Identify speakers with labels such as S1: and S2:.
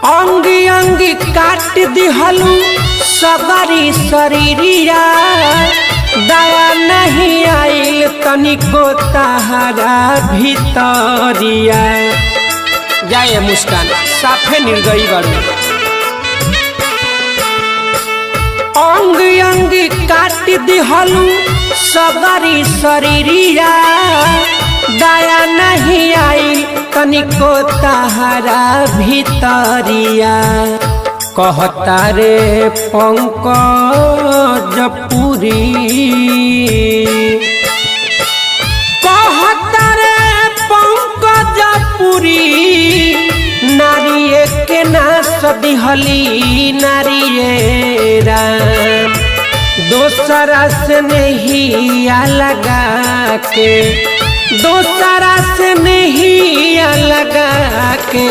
S1: अंगी अंगी काट दिहलू सबरी शरीरिया दया नहीं आइल तनिको तहरा भीतरिया। जाए मुस्कान साफे निर्दयी बारू। अंग अंग काट दिहलू सबरी शरीरिया दया नहीं आई तनिको तहरा भीतरिया। कहता रे पंकज पुरी, कहता रे पंकज पुरी, नारिये के नाश दिहली नारिये राम। दोसरा से नहीं लगा के, दोसरा से नहीं लगा के